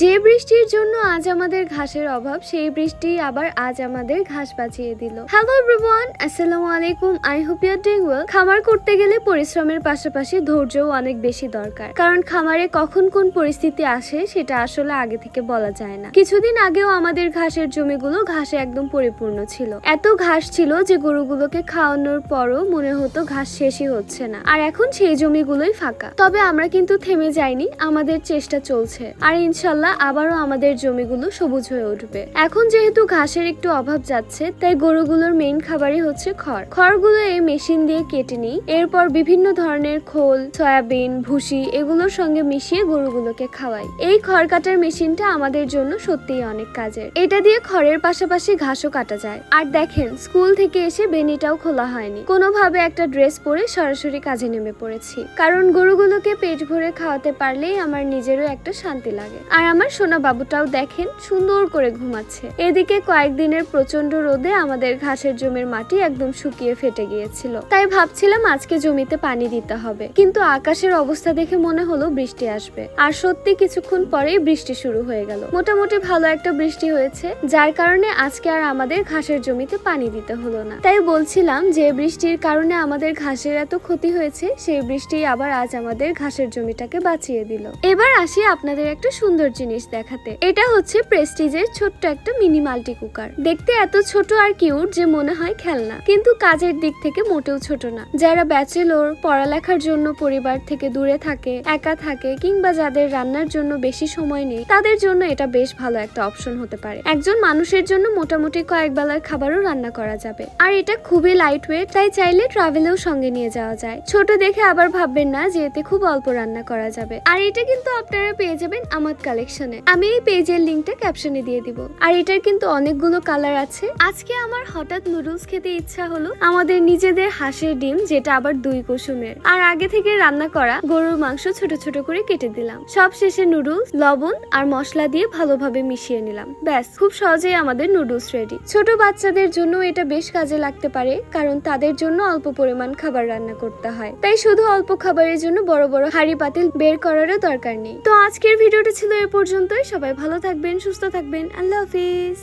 যে বৃষ্টির জন্য আজ আমাদের ঘাসের অভাব, সেই বৃষ্টি আবার আজ আমাদের ঘাস বাঁচিয়ে দিল। হ্যালো এভরিওয়ান, আসসালামু আলাইকুম। I hope you are doing well. খামার করতে গেলে পরিশ্রমের পাশাপাশি ধৈর্যও অনেক বেশি দরকার, কারণ খামারে কখন কোন পরিস্থিতি আসে সেটা আসলে আগে থেকে বলা যায় না। কিছুদিন আগেও আমাদের ঘাসের জমিগুলো ঘাসে একদম পরিপূর্ণ ছিল। এত ঘাস ছিল যে গরুগুলোকে খাওয়ানোর পরও মনে হতো ঘাস শেষই হচ্ছে না, আর এখন সেই জমিগুলোই ফাঁকা। তবে আমরা কিন্তু থেমে যাইনি, আমাদের চেষ্টা চলছে, আর ইনশাল্লাহ আবারও আমাদের জমিগুলো সবুজ হয়ে উঠবে। এখন যেহেতু ঘাসের একটু অভাব যাচ্ছে, তাই গরুগুলোর মেইন খাবারই হচ্ছে খড়। খড়গুলো এই মেশিন দিয়ে কেটে নিই, এরপর বিভিন্ন ধরনের খোল, সয়াবিন, ভুসি এগুলোর সঙ্গে মিশিয়ে গরুগুলোকে খাওয়াই। এই খড় কাটার মেশিনটা আমাদের জন্য সত্যিই অনেক কাজের। এটা দিয়ে খড়ের পাশাপাশি ঘাসও কাটা যায়। আর দেখেন, স্কুল থেকে এসে বেনিটাও খোলা হয়নি, কোনোভাবে একটা ড্রেস পরে সরাসরি কাজে নেমে পড়েছি, কারণ গরুগুলোকে পেট ভরে খাওয়াতে পারলেই আমার নিজেরও একটা শান্তি লাগে। আর আমার সোনা বাবুটাও দেখেন সুন্দর করে ঘুমাচ্ছে। এদিকে কয়েকদিনের প্রচন্ড রোদে আমাদের ঘাসের জমির মাটি একদম শুকিয়ে ফেটে গিয়েছিল, তাই ভাবছিলাম আজকে জমিতে পানি দিতে হবে, কিন্তু আকাশের অবস্থা দেখে মনে হলো বৃষ্টি আসবে। আর সত্যি কিছুক্ষণ পরেই বৃষ্টি শুরু হয়ে গেল। মোটামুটি ভালো একটা বৃষ্টি হয়েছে, যার কারণে আজকে আর আমাদের ঘাসের জমিতে পানি দিতে হলো না। তাই বলছিলাম যে বৃষ্টির কারণে আমাদের ঘাসের এত ক্ষতি হয়েছে, সেই বৃষ্টি আবার আজ আমাদের ঘাসের জমিটাকে বাঁচিয়ে দিল। এবার আসি আপনাদের একটা সুন্দর জিনিস দেখাতে। এটা হচ্ছে প্রেস্টিজের ছোট্ট একটা মিনি মাল্টি কুকার। দেখতে এত ছোট আর কিউট যে মনে হয় খেলনা, কিন্তু কাজের দিক থেকে মোটেও ছোট না। যারা ব্যাচেলর, পড়ালেখার জন্য পরিবার থেকে দূরে থাকে, একা থাকে, কিংবা যাদের রান্নার জন্য বেশি সময় নেই, তাদের জন্য এটা বেশ ভালো একটা অপশন হতে পারে। একজন মানুষের জন্য মোটামুটি কয়েক বেলার খাবারও রান্না করা যাবে। আর এটা খুবই লাইট ওয়েট, তাই চাইলে ট্রাভেলেও সঙ্গে নিয়ে যাওয়া যায়। ছোট দেখে আবার ভাববেন না যে এতে খুব অল্প রান্না করা যাবে। আর এটা কিন্তু আপনারা পেয়ে যাবেন আমার কালেকশনে। আমি এই পেজের লিংকটা ক্যাপশনে দিয়ে দিব। আর এটার কিন্তু অনেকগুলো কালার আছে। আজকে আমার হঠাৎ নুডলস খেতে ইচ্ছা হলো, আমাদের নিজেদের হাঁসের ডিম, যেটা আবার 2 কুসুমের, আর আগে থেকে রান্না করা গরুর মাংস ছোট ছোট করে কেটে দিলাম। সব শেষে নুডলস, লবণ আর মশলা দিয়ে ভালোভাবে মিশিয়ে নিলাম। ব্যাস, খুব সহজেই আমাদের নুডলস রেডি। ছোট বাচ্চাদের জন্য এটা বেশ কাজে লাগতে পারে, কারণ তাদের জন্য অল্প পরিমাণ খাবার রান্না করতে হয়, তাই শুধু অল্প খাবারের জন্য বড় বড় হাঁড়ি পাতিল বের করারও দরকার নেই। তো আজকের ভিডিওটা ছিল এ পর্যন্তই। সবাই ভালো থাকবেন, সুস্থ থাকবেন। আল্লাহ হাফিজ।